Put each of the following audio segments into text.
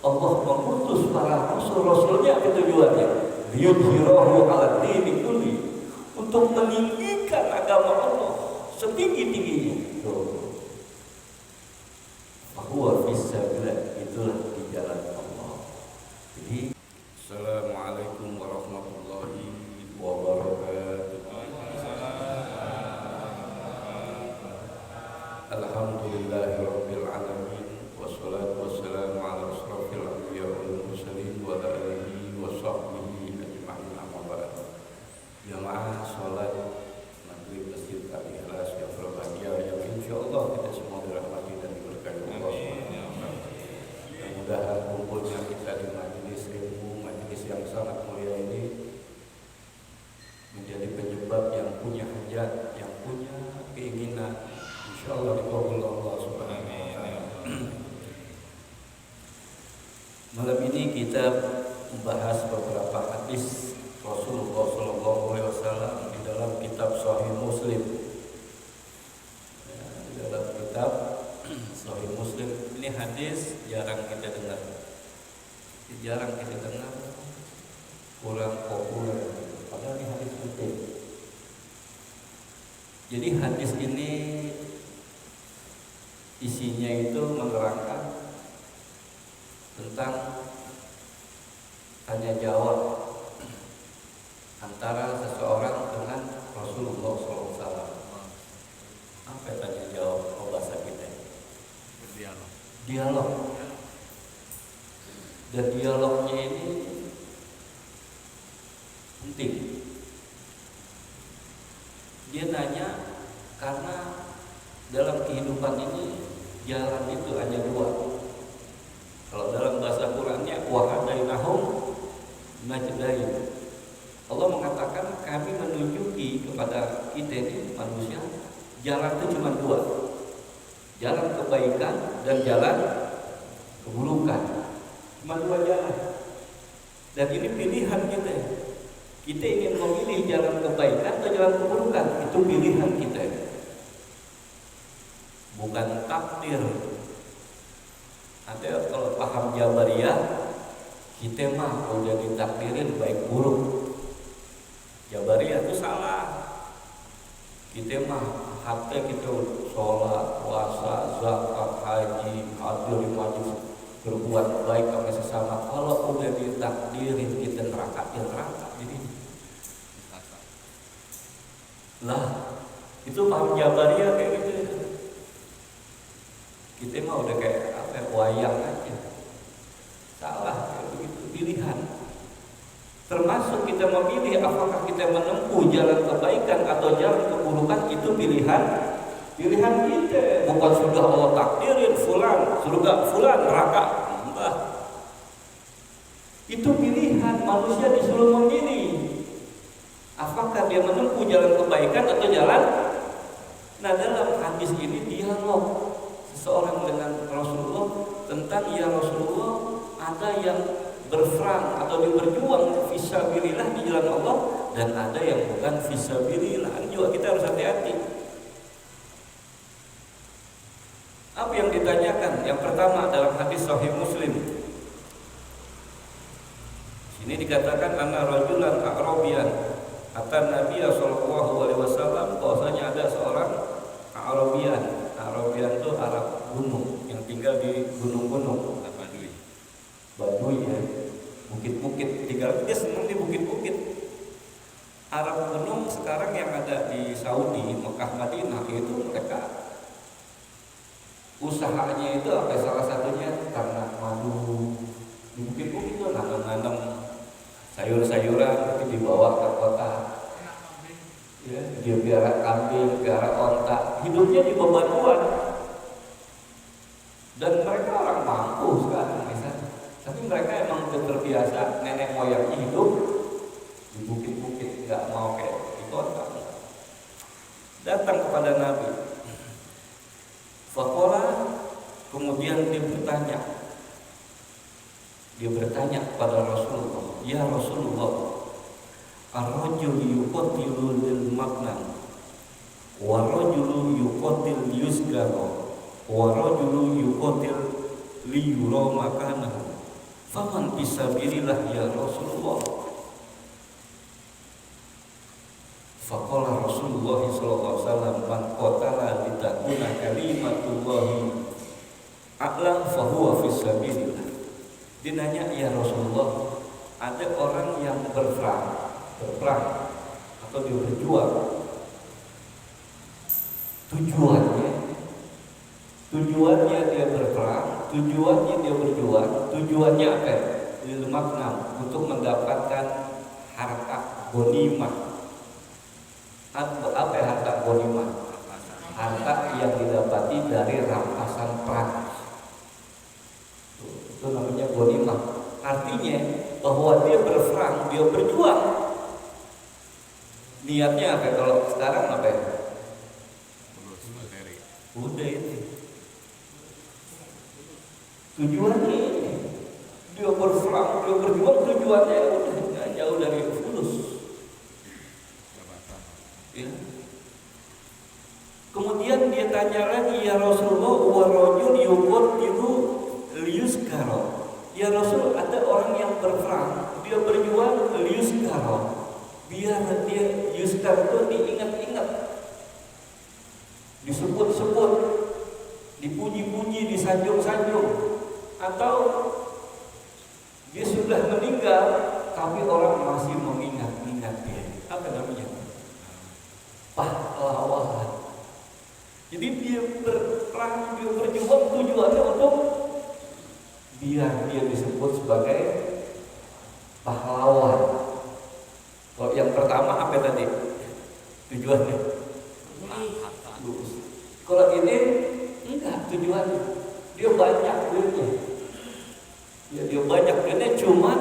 Allah mengutus para rasul-rasulnya itu tujuannya liyudhhirahu 'ala dini kulli, untuk meninggikan agama Allah setinggi-tingginya. Bahwa fisabilillah, itulah di jalan Allah. Jadi assalamualaikum warahmatullahi wabarakatuh. Alhamdulillahirabbil alamin, wassalatu wassalamu ala asrofil anbiya wal mursalin wa ala alihi wa sahbihi ajma'in, amma ba'd. Jamaah salat maghrib Masjid Al-Ikhlas yang berbahagia, yang insyaallah kita semua dirahmati dan diberkahi Allah Subhanahu wa taala. Mudah-mudahan kumpulnya kita di majelis ilmu, majelis yang sangat mulia ini menjadi penyebab yang punya hajat, yang punya keinginan, insyaallah dikabul Allah Subhanahu wa taala. Malam ini kita membahas beberapa hadis Rasulullah SAW di dalam kitab Sahih Muslim. Ya, di dalam kitab Sahih Muslim ini hadis jarang kita dengar, kurang populer. Padahal ini hadis penting. Jadi hadis ini isinya itu menerangkan tentang tanya jawab antara seseorang dengan Rasulullah SAW. Apa tanya jawab? Oh, bahasa kita dialog. Dan dialognya ini penting. Dia nanya karena dalam kehidupan ini jalan itu hanya dua. Kalau dalam bahasa Qur'annya wahadainahum najdain. Allah mengatakan kami menunjuki kepada kita ini manusia jalan itu cuma dua. Jalan kebaikan dan jalan keburukan. Cuma dua jalan. Dan ini pilihan kita. Kita ingin memilih jalan kebaikan atau jalan keburukan, itu pilihan kita. Bukan takdir. Ada kalau paham Jabariyah, kita mah udah ditakdirin baik buruk. Jabariyah itu salah. Kita mah hati kita sholat, puasa, zakat, haji, hadir di majelis, berbuat baik sama sesama. Kalau udah ditakdirin kita neraka, ya neraka. Jadi lah, itu paham Jabariyah kayak gitu. Kita mah udah kayak apa, wayang aja. Salah, kayak begitu, pilihan. Termasuk kita memilih apakah kita menempuh jalan kebaikan atau jalan keburukan, itu pilihan kita. Bukan sudah Allah takdirin fulan surga, fulan neraka. Enggak. Itu pilihan, manusia disuruh memilih apakah dia menempuh jalan kebaikan atau jalan. Nah, dalam hadis ini dialog seseorang dengan Rasulullah tentang, ya Rasulullah, ada yang berperang atau berjuang fisabilillah di jalan Allah, dan ada yang bukan fisabilillah. Ini juga kita harus hati-hati. Apa yang ditanyakan? Yang pertama dalam hadis Sahih Muslim. Sini dikatakan anna rajulan a'rabiyan atan Nabi sallallahu alaihi wasallam, bahwasanya ada seorang Arabian. Arabian itu Arab gunung yang tinggal di gunung-gunung, Badui ya, bukit-bukit, tinggal dia senang di bukit-bukit. Arab gunung sekarang yang ada di Saudi, Mekah, Madinah, itu mereka usahanya itu apa? Salah satunya ternak madu di bukit-bukit itu, nanam sayur-sayuran, tapi dibawa ke kota. Ya, dia biara kambing, biara onta, hidupnya di bebatuan. Dan mereka orang mampu sekarang misalnya. Tapi mereka emang udah terbiasa, nenek moyangnya hidup di bukit-bukit, nggak mau kayak di kota. Datang kepada Nabi. Faqala, kemudian dia bertanya kepada Rasulullah, ya Rasulullah, ar-rajulu yuqatilu lil maghnam wa rajulu yuqatil yusgara wa rajulu yuqatil li yura makanahu Faman fisabilillah ya Rasulullah. Faqala Rasulullah sallallahu alaihi wasallam man qatala litakuna kalimatullahi a'la fahuwa fisabilillah. Dia nanya, ya Rasulullah, ada orang yang berperang atau dia berjuang, tujuannya dia berperang, tujuannya dia berjuang, tujuannya apa? Lil makna, untuk mendapatkan harta ghanimah. Apa harta ghanimah? Harta yang didapati dari rampasan perang. Itu namanya ghanimah. Artinya bahwa dia berperang, dia berjuang. Niatnya apa? Kalau sekarang apa? Udah ini. Tujuannya ini. Dia berperang, dia berjuang, tujuannya udah jauh dari fulus. Ya. Kemudian dia tanya lagi, ya Rasulullah, wa rajul yuqatilu liyuzkara. Ya Rasul, ada orang yang berperang, dia berjuang liyuzkara, biar dia yuzkar itu diingat-ingat, disebut-sebut, dipuji-puji, disanjung-sanjung, atau dia sudah meninggal tapi orang masih mengingat-ingat dia. Apa namanya? Pahlawan. Jadi dia berperang, dia berjuang, tujuannya untuk biar dia disebut sebagai pahlawan. Kalau yang pertama apa tadi tujuannya? Kalau ini enggak tujuannya. Dia banyak duitnya. Ya, dia banyak duitnya, cuman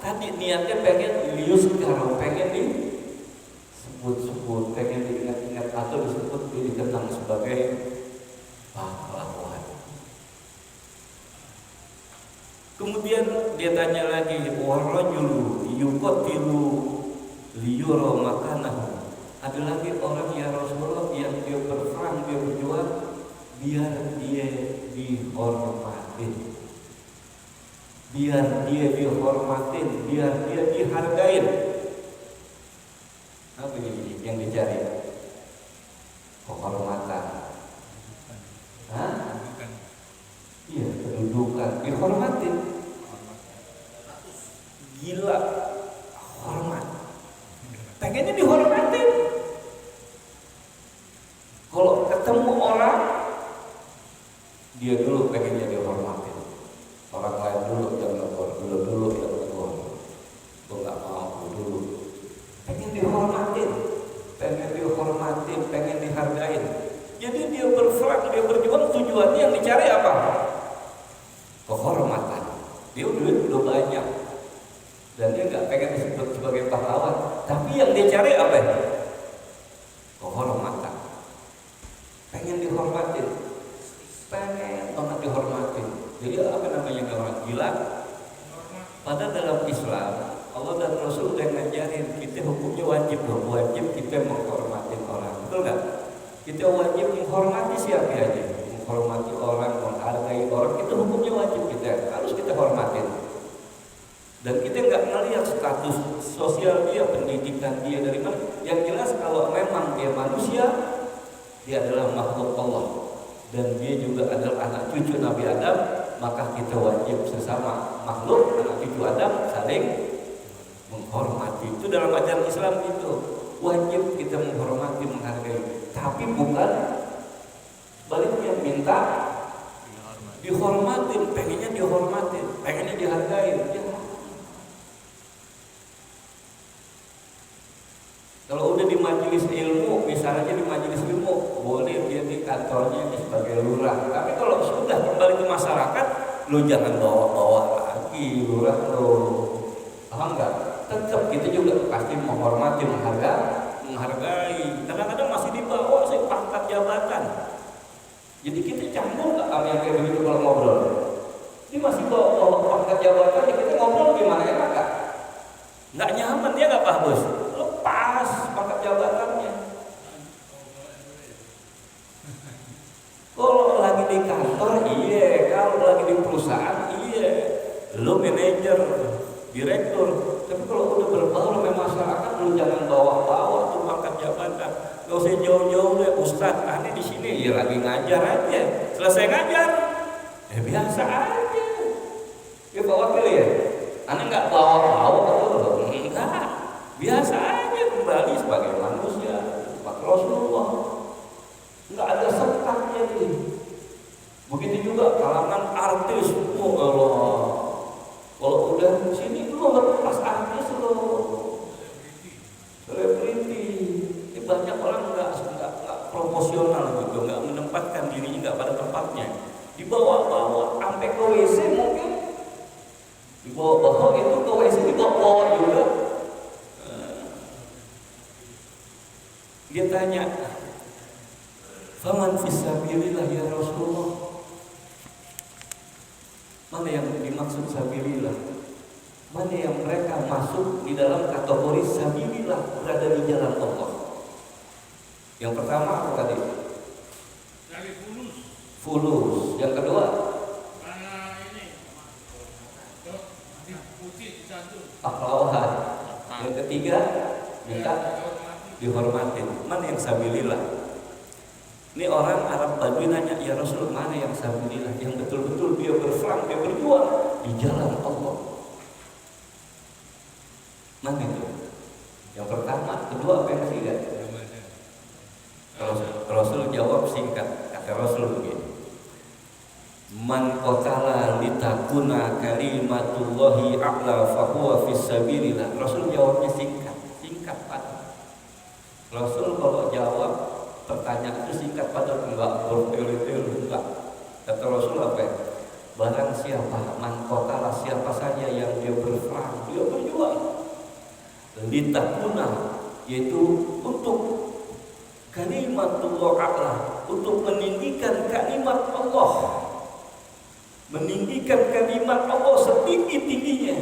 tadi niatnya pengen liyuzkar, pengen disebut-sebut, pengen diingat-ingat, atau disebut dikenang sebagai pahlawan. Kemudian dia tanya lagi, warajulu yuqatilu liyura makanahu. Ada lagi orang, ya Rasulullah, yang dia berperang, dia berjuang biar dia dihormatin, biar dia dihargain. Apa ini yang dicari? Kehormatan. Hah? Iya, kedudukan, dihormatin. Gila, hormat. Pengennya dihormatin. Kalau ketemu orang, dia dulu pengennya dihormatin. Orang lain dulu yang negor, dulu yang negor. Gue nggak mau dulu. Pengen dihormatin, pengen dihargain. Jadi dia berperang, dia berjuang, tujuannya yang dicari apa? Kehormatan. Dia udah banyak, dan dia nggak pengen disebut sebagai pahlawan. Tapi yang dia cari apa? Kehormatan. Pengen dihormatin, pengen banget dihormatin. Jadi apa namanya orang gila? Padahal dalam Islam Allah dan Rasul udah ngajarin kita hukumnya wajib kita menghormati orang, betul nggak? Kita wajib menghormati siapa aja, menghormati orang, menghargai orang, itu hukumnya wajib harus kita hormatin. Dan kita nggak melihat status sosial dia, pendidikan dia dari mana. Yang jelas kalau memang dia manusia, dia adalah makhluk Allah dan dia juga adalah anak cucu Nabi Adam, maka kita wajib sesama makhluk anak cucu Adam saling menghormati. Itu dalam ajaran Islam itu wajib kita menghormati, menghargai. Tapi bukan baliknya minta dihormatin, pengennya dihormatin, pengennya dihargai. Ya. Kalau udah di majelis ilmu, misalnya di majelis ilmu, boleh dia di kantornya sebagai lurah. Tapi kalau sudah kembali ke masyarakat, lo jangan bawa-bawa lagi lurah lo. Paham nggak? Tetap kita juga pasti menghormati, menghargai. Kadang-kadang masih dibawa sih pangkat jabatan. Jadi kita canggung nggak sama yang kayak begitu kalau ngobrol? Ini masih bawa pangkat jabatan, ya kita ngobrol gimana enak nggak? Nggak nyaman dia nggak Pak Bos? Lepas pangkat jabatannya. Kalau lagi di kantor iya, kalau lagi di perusahaan iya, lu manajer, direktur. Tapi kalau udah berbaur sama masyarakat, lu jangan bawa-bawa tuh pangkat jabatan. Gak usah jauh-jauh deh, Ustadz, aneh di sini ya lagi ngajar aja. Selesai ngajar, ya biasa aja. Ya bawa pilih ya. Aneh nggak bawa-bawa betul, enggak. Biasa aja kembali sebagai manusia, sebagai Rasulullah. Enggak ada sekatnya nih. Begitu juga kalangan artis, oh Allah. Kalau udah di sini lu lepas artis lo, selebriti. Ini banyak orang nggak proporsional gitu, nggak menempatkan dirinya nggak pada tempatnya. Dibawa-bawa sampai ke WC mungkin, dibawa-bawa itu ke WC dibawa juga. Dia tanya, faman fisabilillah ya Rasulullah. Mana yang dimaksud sabilillah? Mana yang mereka masuk di dalam kategori sabilillah, berada di jalan Allah? Yang pertama apa tadi? Dari fulus. Fulus. Yang kedua? Akhlawat. Yang ketiga? Minta dihormatin. Mana yang sabilillah? Ini orang Arab Badui nanya, ya Rasul, mana yang sabilillah, yang betul-betul dia berperang, dia berjuang di jalan Allah? Mana itu? Yang pertama, kedua, apa yang ketiga? Rasul jawab singkat, kata Rasul begini, man qatala litakuna kalimatullahi a'la fahuwa fis sabilillah. Rasul jawabnya singkat padat. Rasul kalau jawab pertanyaan itu singkat padat, enggak bertele-tele, enggak. Kata Rasul apa ya? Barang siapa, man qatala, siapa saja yang dia berperang, dia berjuang litakuna, yaitu untuk kalimatullah a'la, untuk meninggikan kalimat Allah, meninggikan kalimat Allah setinggi-tingginya,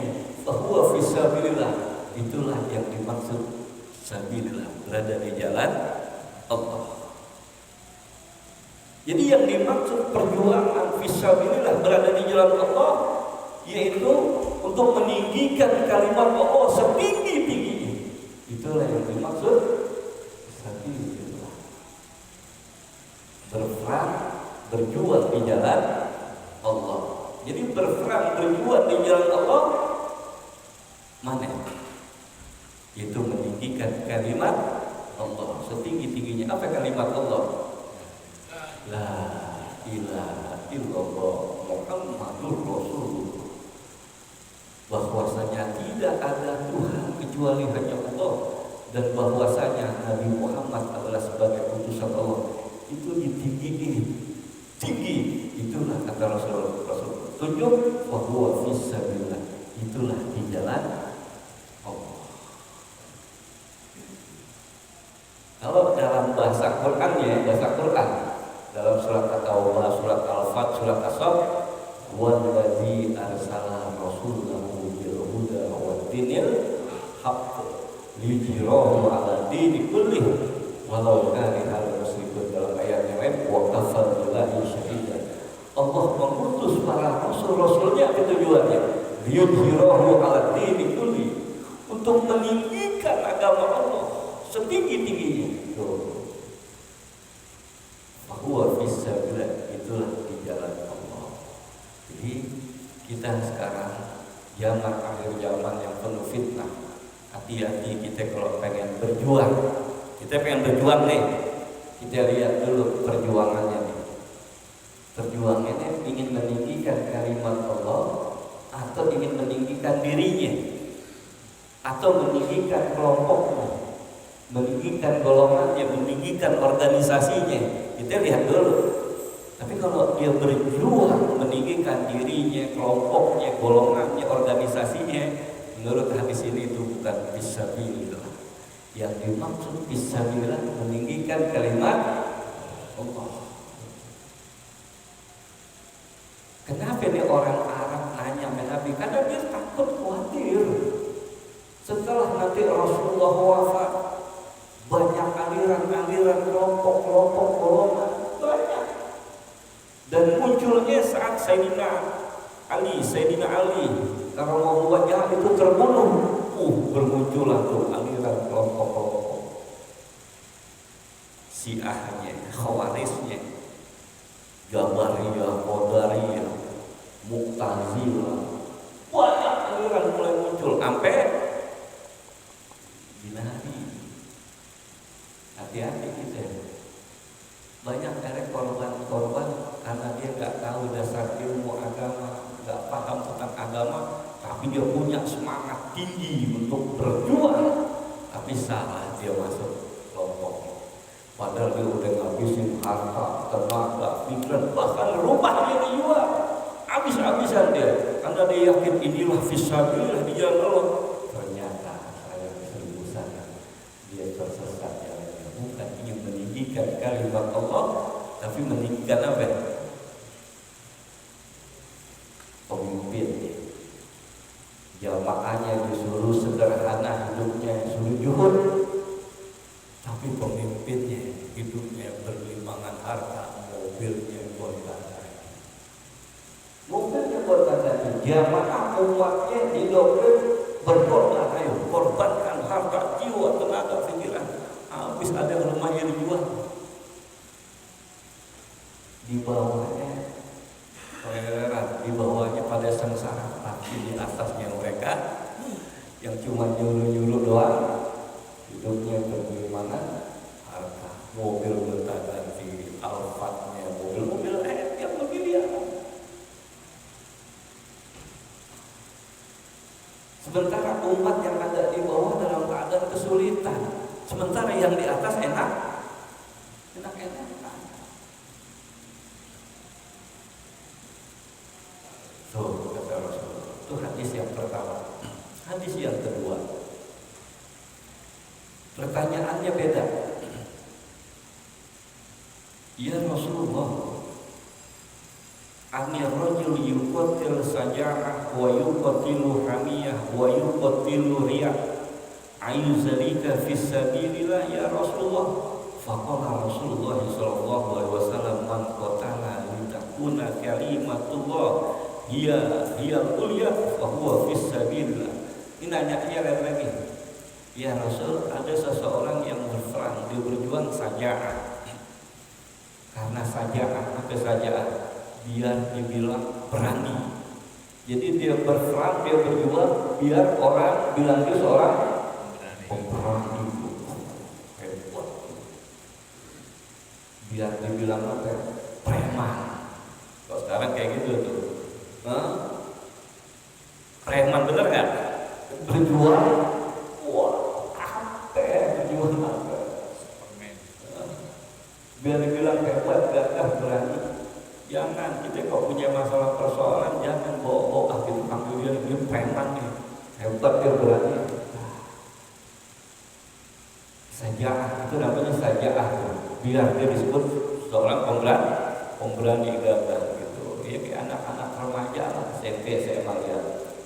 bahwa fisabilillah, itulah yang dimaksud sabilillah, berada di jalan Allah. Jadi yang dimaksud perjuangan fisabilillah, berada di jalan Allah, yaitu untuk meninggikan kalimat Allah setinggi-tingginya. Itulah yang dimaksud sabilillah. Berperang, berjuang di jalan Allah. Jadi berperang, berjuang di jalan Allah mana? Itu meninggikan kalimat Allah setinggi-tingginya. Apa kalimat Allah? La ilaha illallah Muhammadur Rasulullah. Bahwasanya tidak ada Tuhan kecuali hanya Allah, dan bahwasanya Nabi Muhammad adalah sebagai utusan Allah. Itu ditinggi, tinggi. Itulah kata Rasul. Tunjuk bahwa fisabilillah, itulah di jalan Allah. Kalau dalam bahasa Quran, dalam surat At-Taubah, surat Al-Fat, surat As-Saff, wallazi arsala rasulahu bil huda wa dinil haqq liyudhhirahu 'ala dini kullih walau karihal musyrikun. Dalam ayat yang lain, wa kafaa billahi syahidan. Allah mengutus para rasul-rasulnya, apa tujuannya? Liyudhhirahu 'ala dini kullih, untuk meninggikan agama Allah setinggi-tingginya. Bahwa fisabilillah, itulah di jalan Allah. Jadi kita sekarang zaman akhir zaman yang penuh fitnah. Hati-hati kita kalau pengen berjuang. Kita pengen berjuang nih, kita lihat dulu perjuangannya nih. Perjuangannya ingin meninggikan kalimat Allah, atau ingin meninggikan dirinya, atau meninggikan kelompoknya, meninggikan golongannya, meninggikan organisasinya. Kita lihat dulu. Tapi kalau dia berjuang meninggikan dirinya, kelompoknya, golongannya, organisasinya, menurut hadis ini itu bukan fisabilillah. Yang dimaksud fisabilillah meninggikan kalimat Allah. Kenapa ini orang Arab nanya Nabi? Karena dia takut, khawatir setelah nanti Rasulullah wafat, banyak aliran-aliran, kelompok-kelompok, golongan banyak. Dan munculnya saat Sayyidina Ali, Sayyidina Ali karena mau buat jahat itu terbunuh. Bermunculan tuh aliran kelompok-kelompok Syiahnya, Khawariznya, Jabariyah, Qadariyah, Mu'tazilah, banyak aliran mulai muncul sampai binari. Hati-hati kita. Banyak dari korban karena dia nggak tahu dasar ilmu agama, nggak paham tentang agama, tapi dia punya semangat tinggi untuk berjuang, tapi salah dia masuk kelompok. Padahal dia udah ngabisin harta, tenaga, pikiran, bahkan rumahnya dijual, habis-habisan dia, karena dia yakin inilah fisabilillah di jalan Allah. Ternyata saya seribu sana dia tersesat jalannya, bukan ingin meninggikan kalimat Allah, tapi meninggikan apa? Pemimpinnya. Jamaahnya disuruh sederhana hidupnya, disuruh juhud, tapi pemimpinnya hidupnya berlimangan harta, mobilnya gonta-ganti. Mobilnya gonta-ganti, jamaah umatnya didoktrin berkorban, ayo korbankan harta, jiwa, tenaga, pikiran. Habis ada rumahnya dijual. Di bawahnya di bawahnya pada sengsara, tapi di atasnya mereka yang cuma nyuruh-nyuruh doang, hidupnya berlimangan harta, mobil gonta-ganti, Alphardnya, mobil yang lebih dia. Sementara umat yang ada di bawah dalam keadaan kesulitan, sementara yang di atas enak-enak. Tuh kata Rasulullah. Itu hadis yang pertama. Hadis yang kedua, pertanyaannya beda. Ya Rasulullah, anir rajul yuqatil saja'ah wa yuqatilu hamiyah wa yuqatilu riyah ayyuzalika fis sabilillah ya Rasulullah. Faqala Rasulullah sallallahu alaihi wasallam, man qatala litakuna kalimatullah hiya kuliah fa huwa fis sabilillah. Ini nanya lagi. Ya Rasul, ada seseorang yang berperang, dia berjuang saja'ah. Karena saja'ah, apa saja'ah? Biar dibilang berani. Jadi dia berperang, dia berjuang biar orang bilang dia seorang pemberani. Hebat. Biar dibilang apa? Preman. Kalau sekarang kayak gitu tuh. Preman bener gak? Berjuang, berjuang apa? Biar dibilang hebat, gagah, berani. Jangan, kita kok punya masalah persoalan, jangan bawa-bawa gitu, panggil dia preman nih, hebat, dia berani. Saja'ah, itu namanya saja'ah, biar dia disebut seorang pemberani gagah gitu. Ya kayak anak-anak remaja lah, SMP, SMA lihat.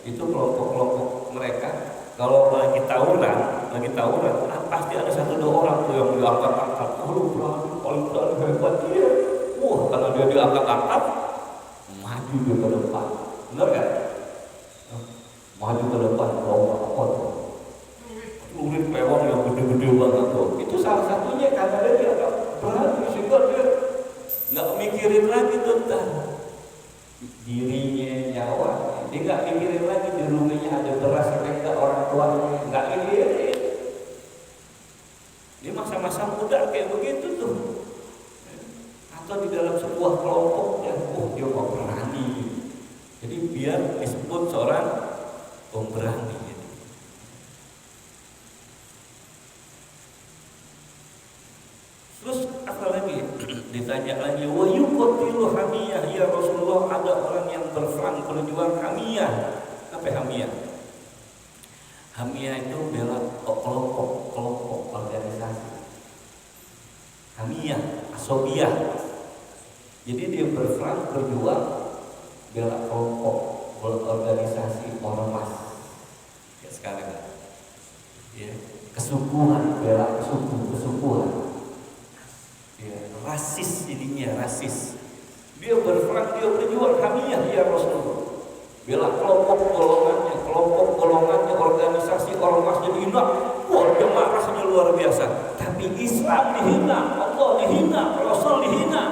Itu kelompok-kelompok mereka kalau lagi tawuran, pasti ada satu dua orang tuh yang diangkat-angkat. Paling berani hebat dia. Kalau dia diangkat-angkat, maju dia ke depan. Benar kan? Maju ke depan, bawa apa tuh? Lurit pewang yang gede-gede banget tuh. Itu salah satunya karena dia diangkat berani, sehingga dia nggak mikirin lagi tentang dirinya, nyawanya. Dia nggak mikirin lagi di rumahnya ada beras enggak, orang tuanya nggak mikirin. Di masa-masa muda kayak begitu tuh. Atau di dalam sebuah kelompok yang dia mau berani. Jadi biar disebut seorang pemberani. Terus apa lagi? Ditanya lagi, wa yuqatilu hamiyah ya Rasulullah, ada orang yang berperang berjuang hamiyah. Apa hamiyah? Hamiyah itu bela kelompok organisasi. Hamiyah, asobiyah. Jadi dia berperang berjuang bela kelompok, berorganisasi ormas. Ya sekarang ya, kesukuan, bela kesukuan. Ya, rasis jadinya, rasis. Dia berperang, dia berjuang hamiyah ya Rasulullah. bela kelompok golongannya, organisasi ormas dihina, wah dia marahnya luar biasa. Tapi Islam dihina, Allah dihina, Rasul dihina,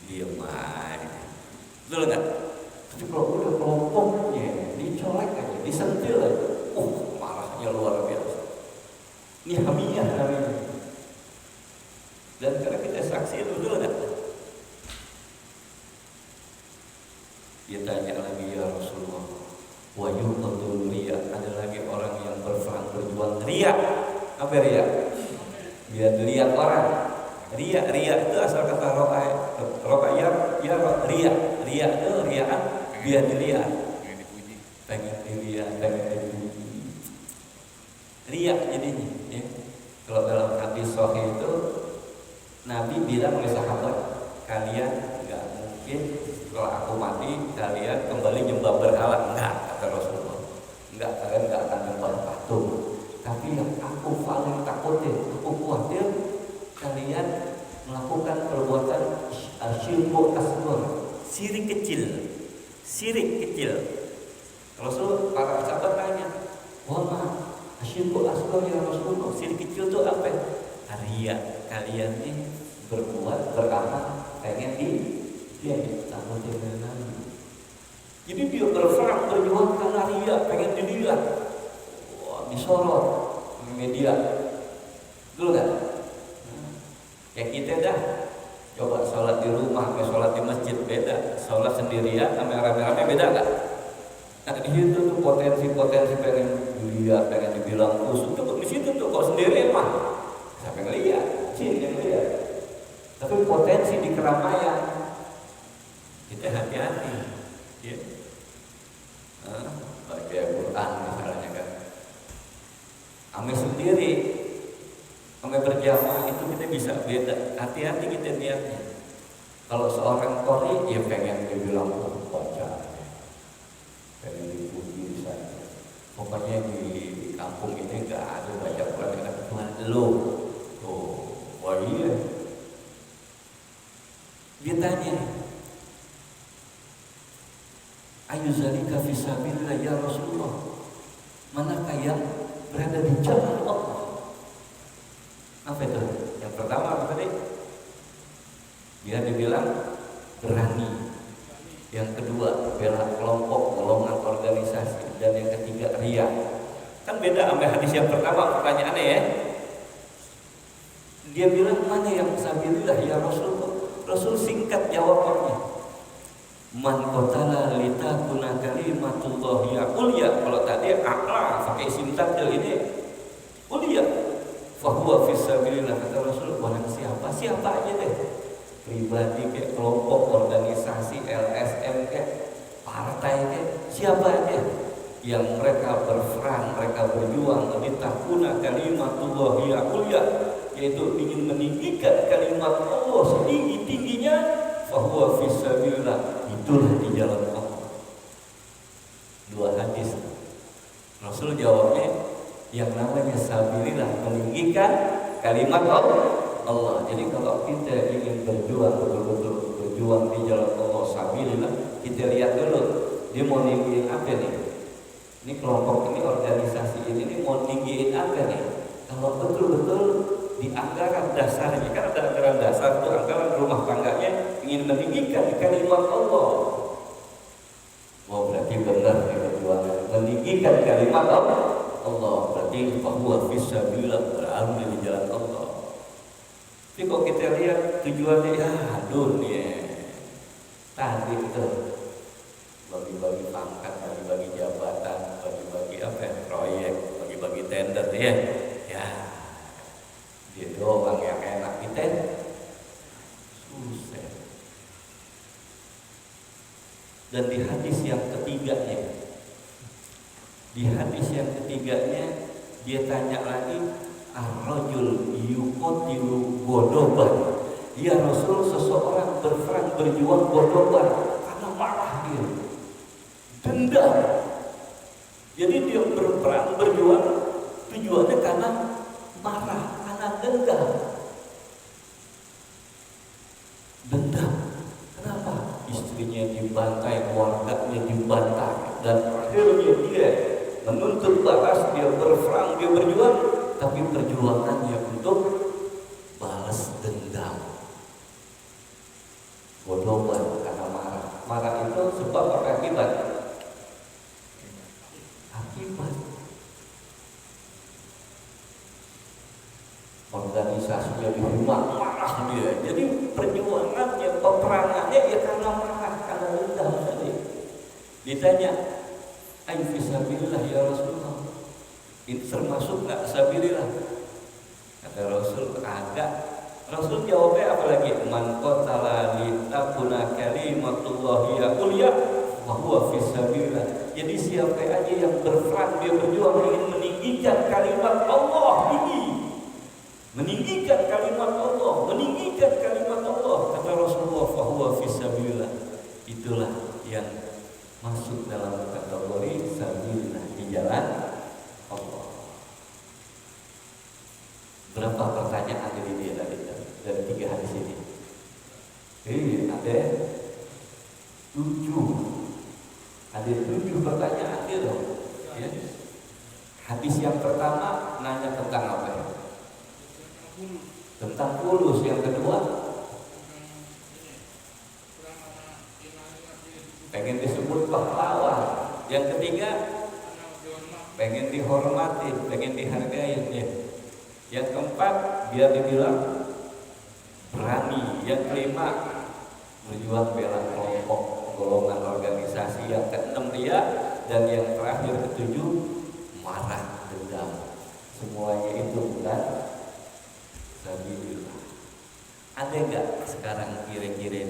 diam aja, betul nggak? Tapi kalau udah kelompoknya dicolek aja, disentil aja, marahnya luar biasa. Ini hamiyah namanya. Dan karena kita saksi itu, betul nggak? Dia tanya lagi, ya Rasulullah, wa yuqatul riya, ada lagi orang yang berjuang riya. Apa riya? Biar dilihat orang. Riya itu asal kata ro'a ya riya. Riya itu riyaan biar dilihat. Pengen dilihat, pengen dipuji. Riya jadinya. Ya. Kalau dalam hadis sahih itu Nabi bilang oleh sahabat, kalian nggak mungkin kalau aku mati kalian kembali nyembah berhala. Enggak, kata Rasulullah. Enggak, kalian enggak akan nyembah patung. Tapi yang aku paling takutin, aku khawatir kalian melakukan perbuatan syirku asghar, syirik kecil. Rasul, para sahabat tanya, wah syirku asghar ya Rasulullah, syirik kecil itu apa? Riya, kalian ini berbuat beramal pengen dia ditakutin dengan Nabi. Jadi dia berjuang karena riya, pengen dilihat, disorot media, betul kan? Kayak kita dah, coba sholat di rumah, kayak sholat di masjid beda, sholat sendirian sama rame-rame beda nggak? Nah di situ tuh potensi pengen dilihat, pengen dibilang khusus tuh di situ tuh. Kok sendiri mah, siapa yang lihat? Jin yang lihat. Tapi potensi di keramaian kita hati-hati, ya. Baca Al-Quran misalnya kan, ame sendiri, ame berjamaah itu kita bisa beda. Hati-hati kita niatnya. Kalau seorang qori, ya pengen dibilang baca, pengen dipuji misalnya. Pokoknya di kampung ini nggak ada baca Quran dengan Tuhan lo. Wah iya. Dia tanya, ayu zalika fisabilillah ya Rasulullah, manakah yang berada di jalan Allah? Apa itu? Yang pertama apa tadi? Dia dibilang berani. Yang kedua bela kelompok, golongan, organisasi. Dan yang ketiga riya. Kan beda sama hadis yang pertama pertanyaannya ya. Dia bilang mana yang fisabilillah ya Rasulullah? Rasul singkat jawabannya, man qatala litakuna kalimatullah ya ulya. Kalau tadi a'la pakai isim tadil, ini ulya, fa huwa fisabilillah. Kata Rasul, barang siapa aja deh, pribadi kayak kelompok, organisasi, LSM kayak partai kayak siapa aja yang mereka berperang, mereka berjuang litakuna kalimatullah ya ulya, yaitu ingin meninggikan kalimat Allah setinggi-tingginya, fahuwa fisabilillah, itulah di jalan Allah. Dua hadis. Rasul jawabnya, yang namanya sabilillah, meninggikan kalimat Allah. Jadi kalau kita ingin berjuang, betul-betul berjuang di jalan Allah sabilillah, kita lihat dulu dia mau ninggiin apa nih. Ini kelompok ini, organisasi ini mau ninggiin apa nih. Kalau betul-betul di anggaran dasarnya, kan ada anggaran dasar itu anggaran rumah tangganya ingin meninggikan kalimat Allah. Oh berarti benar di perjuangan meninggikan kalimat Allah, berarti bahwa fisabilillah, berarti di jalan Allah. Tapi kok kita lihat tujuannya ya dunia tadi itu, bagi-bagi pangkat, bagi-bagi jabatan, bagi-bagi apa ya, proyek, bagi-bagi tender ya. Dia doang yang enak, kita susah. Dan di hadis yang ketiganya dia tanya lagi, ar-rajul yuqatilu godoban. Ya Rasul, seseorang berperang berjuang godoban karena marah dia, dendam. Jadi dia berperang berjuang tujuannya karena marah, dendam. Kenapa? Istrinya istrinya dibantai, keluarganya dibantai, dan akhirnya dia menuntut balas, dia berperang, dia berjuang, tapi perjuangannya untuk balas dendam. Godoban karena marah. Marah itu sebab apa, akibat? Akibat. Organisasinya dihujat, marah dia. Jadi perjuangannya, peperangannya ya karena marah, karena dendam tadi. Ditanya, "Ai fisabilillah ya Rasulullah, ini termasuk nggak sabilillah?" Kata Rasul, "Agak." Rasul jawabnya apa lagi? "Man qatala li takuna kalimatullah ya ulya wa huwa fisabilillah." Jadi siapa aja yang berperang, dia berjuang ingin meninggikan kalimat Allah ini, meninggikan kalimat Allah, meninggikan kalimat Allah, kata Rasulullah, fa huwa fisabilillah. Itulah yang masuk dalam kategori sabilillah, di jalan Allah. Berapa pertanyaan dari dia tadi dari 3 hadis ini? Ada 7. Ada 7 pertanyaan dia dong. Ya. Hadis yang pertama nanya tentang apa ya? Tentang fulus. Yang kedua pengen disebut pahlawan. Yang ketiga pengen dihormati, pengen dihargai ya. Yang keempat biar dibilang berani. Yang kelima berjuang bela kelompok, golongan, organisasi. Yang keenam dia, dan yang terakhir ketujuh marah, dendam. Semuanya itu bukan sabilillah. Ada enggak sekarang kira-kira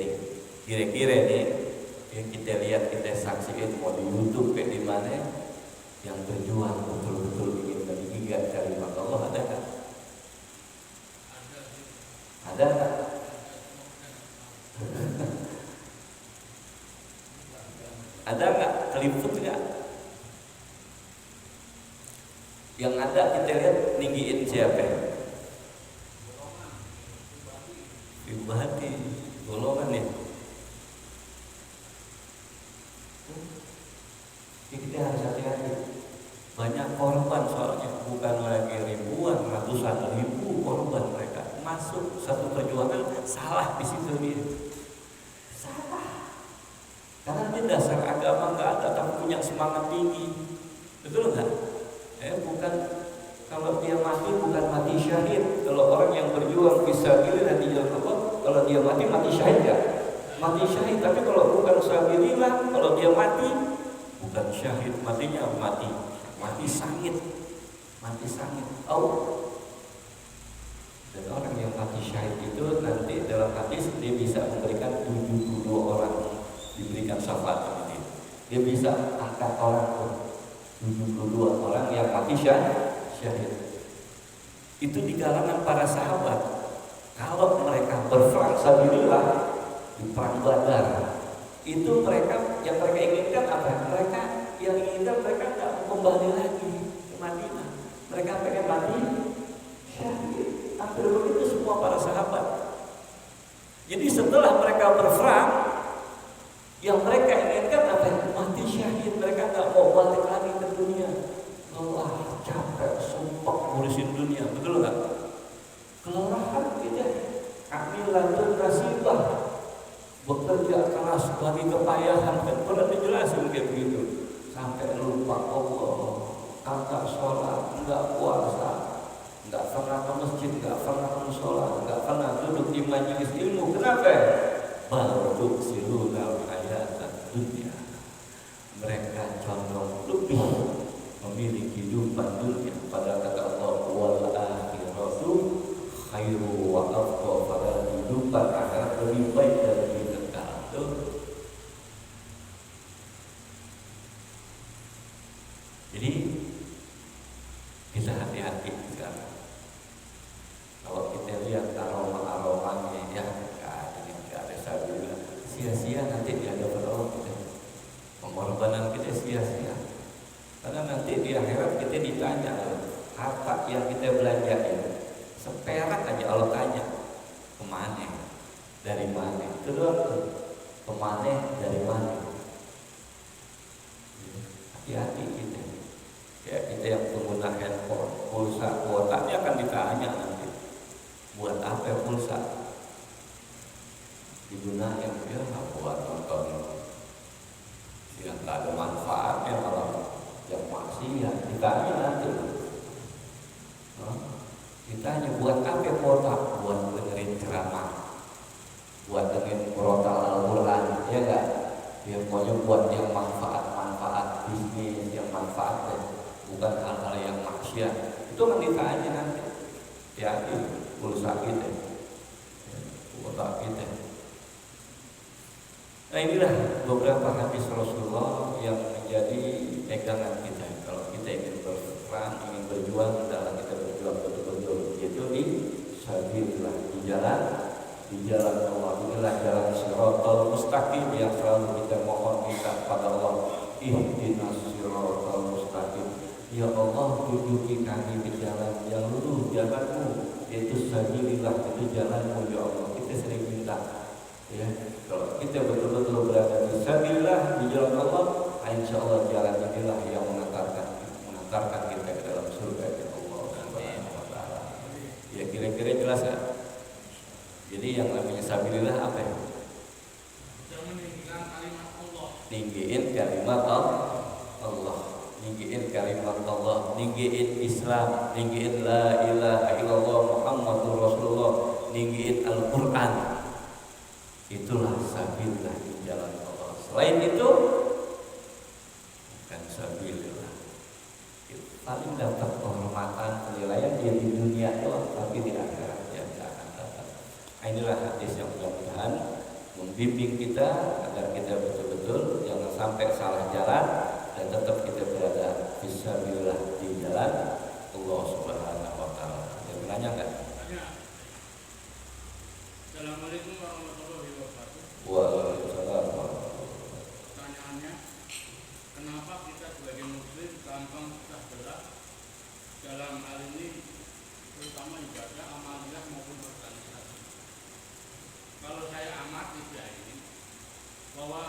nih yang kita lihat, kita saksikan mau di YouTube kayak di mana, yang berjuang betul-betul ingin meninggikan kalimat Allah, ada enggak? Ada enggak? Ada enggak? Keliput enggak? Yang ada kita lihat ninggiin siapa? Ibadi, golongan ya. Kita harus hati-hati. Banyak korban soalnya, bukan lagi ribuan, ratusan ribu korban mereka masuk satu perjuangan, salah di situ dia. Salah. Karena dia dasar agama nggak ada, tapi punya semangat tinggi. Betul nggak? Bukan, kalau dia mati bukan mati syahid. Kalau orang yang berjuang fisabilillah di jalan Allah, kalau dia mati syahid nggak? Mati syahid. Tapi kalau bukan fisabilillah, kalau dia mati bukan syahid, matinya mati sangit. Dan orang yang mati syahid itu nanti dalam hadis dia bisa memberikan 72 orang diberikan syafaat ini. Dia bisa angkat orang 72 orang yang mati syahid. Itu di kalangan para sahabat. Kalau mereka berperang sabilillah di perang Badar, itu mereka yang mereka inginkan apa? Mereka nggak kembali lagi ke Madinah. Mereka pengen mati syahid. Hampir begitu semua para sahabat. Jadi setelah mereka berperang, yang mereka inginkan apa? Mati syahid. Mereka nggak mau balik lagi ke dunia. Lelah, capek, sumpah ngurusin dunia. Betul nggak? Kelelahan kita. Amilatun nasibah, bekerja keras bagi kepayahan, kan pernah dijelasin kayak begitu. Sampai lupa Allah, kagak sholat, nggak puasa, nggak pernah ke masjid, nggak pernah ke sholat, nggak pernah duduk di majelis ilmu. Kenapa? Baru silunal hayatan dunia. Mereka condong lebih memilih kehidupan dunia. Pada kata Allah, wal akhiratu khairu wa afdal. Pada kehidupan akhirat lebih baik dan lebih kekal. Jadi kita hati-hati sekarang. Kalau kita lihat aroma-aromanya, ya nggak ada sabilillah, sia-sia nanti di hadapan Allah kita. Pengorbanan kita sia-sia. Karena nanti di akhirat kita ditanya, harta yang kita belanjain seperak aja Allah tanya, kemana? Dari mana? Itu doang. kemana dari mana. Hati-hati kita. Ya, kita yang pengguna handphone, pulsa, kuotanya akan ditanya nanti. Buat apa pulsa? Digunakan ya buat nonton yang tak ada manfaatnya, malah yang maksiat. Ditanya nanti. Ditanya buat apa kuota? Buat dengerin ceramah, buat dengerin murotal Al-Quran, ya enggak? Ya pokoknya buat yang manfaat bisnis, yang manfaat, bukan hal-hal yang maksiat. Itu kan ditanya nanti. Hati-hati pulsa kita, kuota kita. Nah, inilah beberapa hadis Rasulullah yang menjadi pegangan kita. Kalau kita ingin berperang, ingin berjuang, adalah kita berjuang betul-betul, yaitu di sabilillah, di jalan Allah. Inilah jalan Shiratal Mustaqim yang selalu kita mohon minta kepada Allah. Ihdinas Shiratal Mustaqim. Ya Allah, tunjuki kami ke jalan yang lurus, jalanmu, yaitu sabilillah, itu jalanmu ya Allah. Kita sering minta, ya. Kalau kita betul-betul berada di sabilillah, di jalan Allah, insya Allah jalan inilah yang mengantarkan kita ke dalam surga ya Allah Subhanahu wa taala. Ya, kira-kira jelas kan? Jadi yang namanya sabilillah apa ya? Meninggikan kalimat Allah. Ninggiin kalimat Allah, ninggiin kalimat Allah, ninggiin Islam, ninggiin la ilaha illallah Muhammadur Rasulullah, ninggiin Al-Qur'an. Itulah sabilillah di jalan Allah. Selain itu bukan sabilillah. Paling dapat penghormatan, penilaian dia di dunia doang, tapi di akhirat dia tidak akan dapat. Inilah hadis yang mudah-mudahan membimbing kita agar kita betul-betul jangan sampai salah jalan dan tetap kita berada di sabilillah, di jalan Allah Subhanahu wa taala. Ada bertanya enggak? Assalamualaikum warahmatullahi wabarakatuh. Waalaikumsalam. Pertanyaannya, kenapa kita sebagai muslim gampang susah berat dalam hal ini, terutama ibadah, amaliyah maupun organisasi? Kalau saya amati ini, bahwa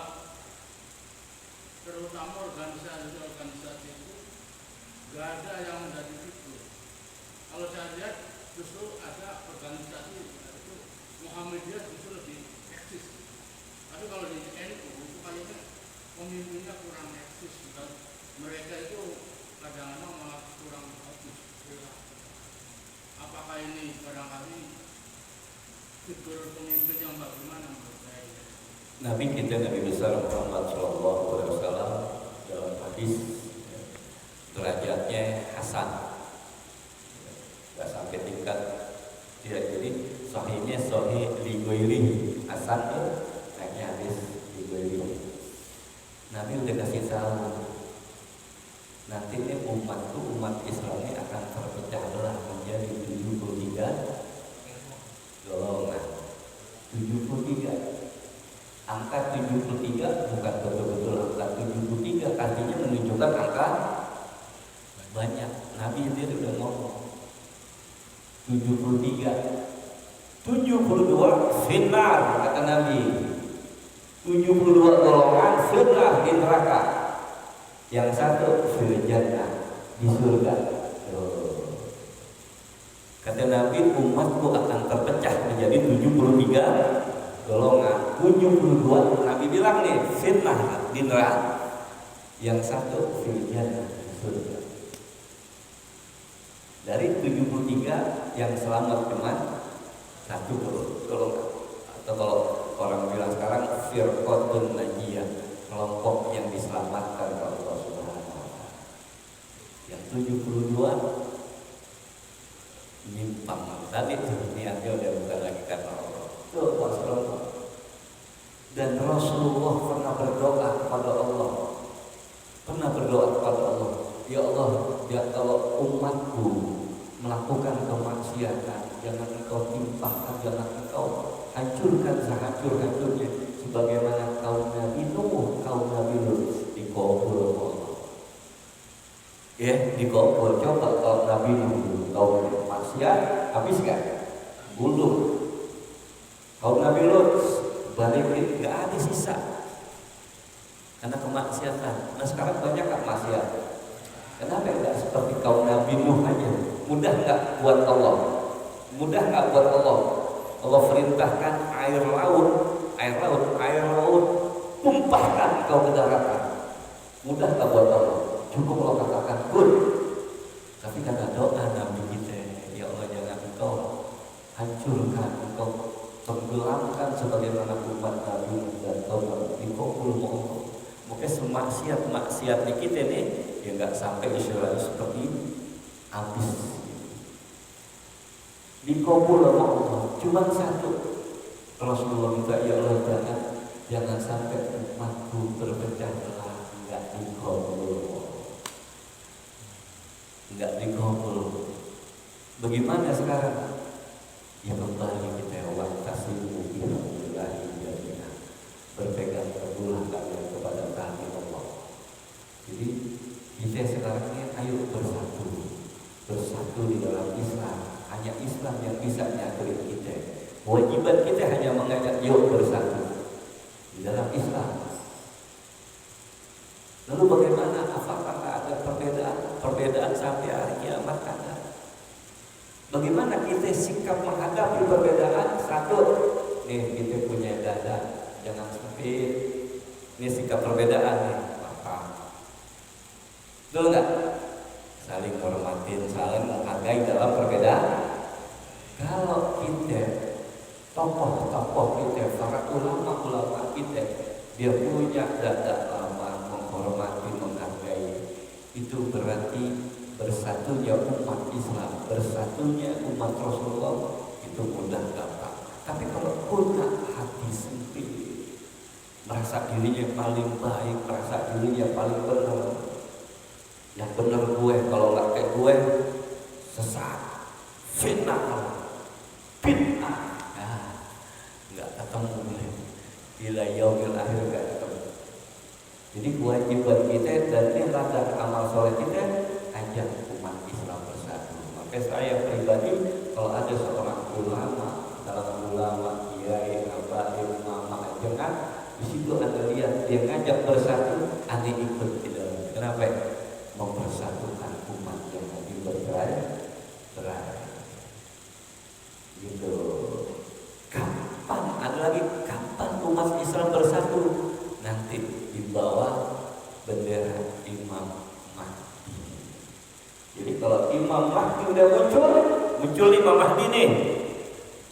terutama organisasi itu gak ada yang menjadi fitur. Kalau saya lihat justru ada organisasi itu Muhammadiyah justru lebih eksis. Tapi kalau di NU itu kayaknya pemimpinnya kurang eksis. Mereka itu kadang-kadang malah kurang bagus. Apakah ini barangkali figur pemimpin yang bagaimana menurut saya? Nabi kita Nabi besar Muhammad SAW dalam hadis derajatnya hasan, nggak sampai tingkat dia, jadi sahihnya sahih li ghairi, hasan itu naiknya hadis li ghairi. Nabi udah kasih tahu nanti ini umat Islam ini akan terpecah belah menjadi 73 golongan. 73. Angka 73 bukan betul-betul angka 73, artinya menunjukkan angka banyak. Nabi sendiri udah ngomong 73, 72 finnar, kata Nabi. 72 golongan finnar, di neraka. Yang satu fil jannah, di surga. Kata Nabi, umatku akan terpecah menjadi 73 golongan. 72 Nabi bilang nih fitnah di neraka, yang satu fil jannah, di surga. Dari 73 yang selamat cuma satu golongan, atau kalau orang bilang sekarang firqatun najiyah, kelompok yang diselamatkan oleh Allah Subhanahu wa taala. Yang 72 nyimpang tadi tuh, niatnya udah bukan lagi karena Allah. Tuh Rasulullah. Dan Rasulullah pernah berdoa kepada Allah. Ya Allah, ya kalau umatku melakukan kemaksiatan, jangan engkau timpahkan, jangan engkau hancurkan sehancur-hancurnya, sebagaimana kaum Nabi Nuh, kaum Nabi Lut dikabul Allah. Ya, dikabul. Coba kaum Nabi Nuh, kaum maksiat, habis kan? Bunuh. Kaum Nabi Lut balikin, nggak ada sisa karena kemaksiatan. Nah sekarang banyak kan maksiat. Kenapa nggak seperti kaum Nabi Nuh aja? Mudah nggak buat Allah? Mudah nggak buat Allah? Allah perintahkan air laut tumpahkan kau ke daratan. Mudah nggak buat Allah? Cukup Allah katakan kun. Tapi karena doa Nabi kita, ya Allah jangan engkau hancurkan, engkau tenggelamkan sebagaimana umat Nabi dan kaum Nabi dikabul Allah. Mungkin semaksiat di kita nih ya nggak sampai istilah seperti ini habis dikabul Allah. Cuma satu Rasulullah minta, ya Allah jangan sampai umatku berpecah belah, nggak dikabul. Bagaimana sekarang? Ya kembali kita waqtasimu bihablillahi jami'an, berpegang teguhlah kalian kepada tali Allah. Jadi kita sekarang ini ayo bersatu di dalam Islam. Hanya Islam yang bisa nyatuin kita. Kewajiban kita hanya mengajak yuk bersatu di dalam Islam. Lalu bagaimana? Apakah ada perbedaan sampai hari kiamat? Ada. Bagaimana kita sikap menghadapi perbedaan? Satu, nih kita punya dada, jangan sempit. Ini sikap perbedaan nih, paham? Betul nggak? Saling hormatin, saling menghargai dalam perbedaan. Kalau kita tokoh-tokoh kita, para ulama-ulama kita, dia punya dada lama, menghormati, menghargai, itu berarti bersatunya umat Islam, bersatunya umat Rasulullah itu mudah gampang. Tapi kalau punya hati sempit, merasa dirinya paling baik, merasa dirinya paling benar, yang benar gue, kalau nggak kayak gue sesat, fitnah, nggak ketemu nih, ila yaumil akhir nggak ketemu. Jadi kewajiban kita dan ini ladang amal soleh kita, ajak umat Islam bersatu. Maka saya pribadi kalau ada seorang ulama, dalam ulama, kiai, abalim, mama, jangan di situ ada lihat dia ngajak bersatu, aneh ikut di dalam. Kenapa? Mempersatukan umat yang lagi bercerai. Gitu. Kapan? Ada lagi kapan umat Islam bersatu? Nanti di bawah bendera Imam Mahdi. Jadi kalau Imam Mahdi udah muncul Imam Mahdi nih,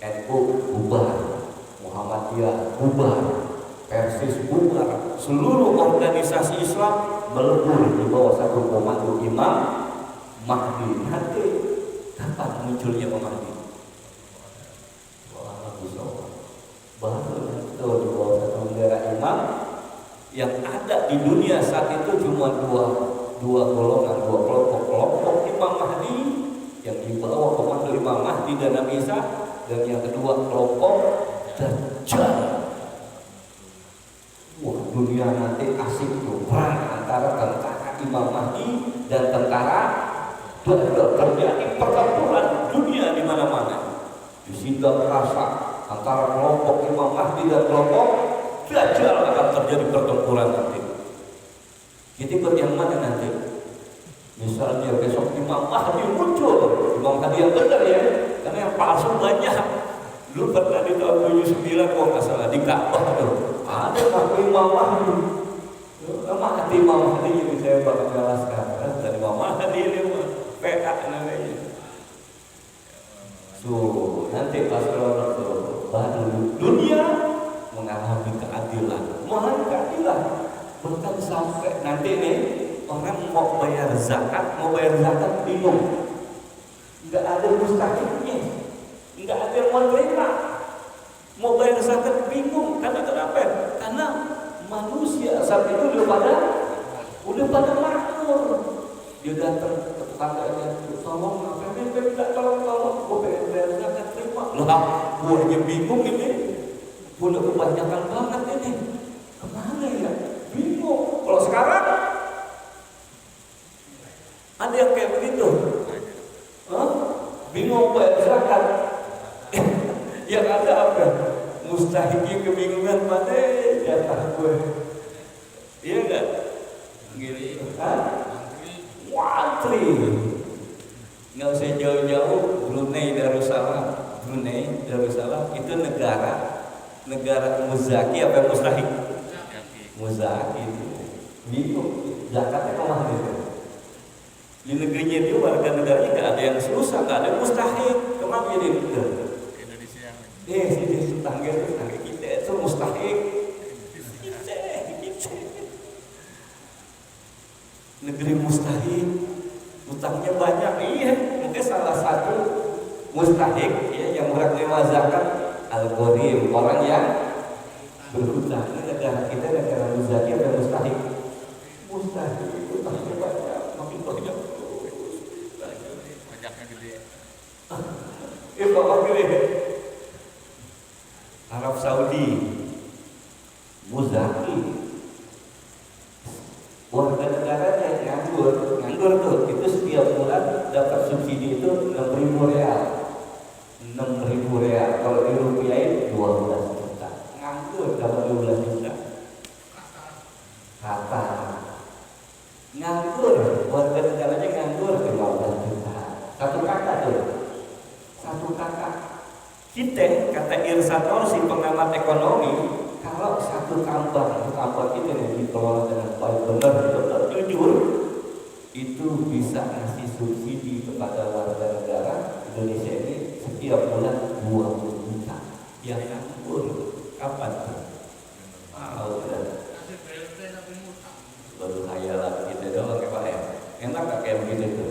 NU bubar, Muhammadiyah bubar, Persis bubar, seluruh organisasi Islam melebur di bawah satu komando Imam Mahdi. Nanti kapan munculnya Imam Mahdi? Baru itu di bawah satu bendera Imam. Yang ada di dunia saat itu cuma dua golongan, dua kelompok Imam Mahdi yang dibawa komando Imam Mahdi dan Nabi Isa, dan yang kedua kelompok Dajjal. Wah, dunia nanti asik tuh, perang antara tentara Imam Mahdi dan tentara Dajjal. Terjadi pertempuran dunia di mana-mana. Di sidang rasa antara kelompok Imam Mahdi dan kelompok Dajjal akan terjadi pertempuran nanti. Kita ikut yang mana nanti? Misalnya besok Imam Mahdi muncul, Imam Mahdi yang benar ya, karena yang palsu banyak. Lu pernah di tahun 79 kok nggak salah di Ka'bah tuh ada Imam Mahdi. Mahdi Imam Mahdi yang saya bakal jelaskan. Dan Imam Mahdi ini PA namanya. Nanti pas kalau baru dunia mengalami keadilan, mohon keadilan. Bahkan sampai nanti nih orang mau bayar zakat bingung, nggak ada mustahilnya, nggak ada yang mau terima. Mau bayar zakat bingung, karena kenapa? Karena manusia saat itu udah pada makmur. Dia datang ke tetangganya, tolong, tolong, gue pengen bayar zakat, terima. Lah, gue aja bingung ini, udah kebanyakan banget ini. Kemana ya? Bingung. Kalau sekarang ada yang kayak begitu, bingung bayar zakat. Yang ada apa? mustahiknya kebingungan mana jatah gue. Iya enggak? Gini, Wantri. Nggak usah jauh-jauh, Brunei Darussalam itu negara muzaki apa mustahik? Muzaki itu. Bingung, zakatnya kemana itu? Di negerinya dia warga negaranya nggak ada yang susah, nggak ada yang mustahik. Kemana jadi itu? Indonesia. Sini tetangga kita itu mustahik. Negeri mustahik, utangnya banyak. Iya, mungkin salah satu mustahik ya yang menerima zakat al-gharib, orang yang berhutang. Ini negara kita negara muzaki atau mustahik? Mustahik, utangnya banyak, makin banyak. Pajaknya gede. Bapak gede. Arab Saudi, muzaki. Warga negaranya nganggur tuh, itu setiap bulan dapat subsidi itu 6.000 real. 6.000 real, kalau dirupiahin 12 juta. Nganggur dapat 12 juta. Kata nganggur, warga negaranya nganggur 15 juta. Satu kakak. Kita kata Irsanor si pengamat ekonomi, kalau satu kampung kita yang dikelola dengan baik benar jujur, itu bisa ngasih subsidi kepada warga negara Indonesia ini setiap bulan 20 juta. Yang nganggur kapan? Udah. Baru hayalan kita doang ya Pak ya. Enak gak kayak begini tuh?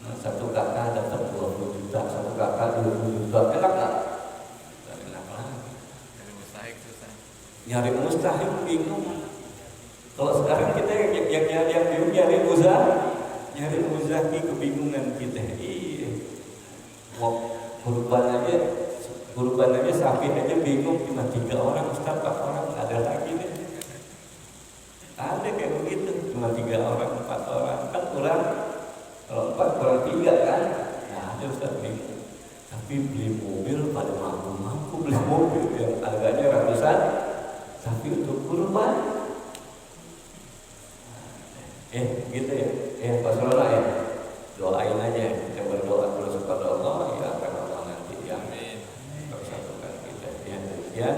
Nah, satu kakak dapat 20 juta, satu kakak 20 juta, enak gak? Enak lah. Nyari mustahik bingung. Kalau sekarang kita yang bingung nyari muzaki kebingungan kita. Iya. Mau kurban aja sapi aja bingung, cuma 3 orang Ustaz, 4 orang ada lagi nih. Ada kayak begitu, cuma 3 orang, 4 orang kan kurang. Kalau 4 kurang 3 kan? Nah ada Ustaz bingung. Tapi beli mobil pada mampu beli mobil yang harganya ratusan. Tapi untuk kurban gitu ya. Pak Solona ya, doain aja, kita berdoa terus kepada Allah ya, karena Allah nanti yang bersatukan kita ya.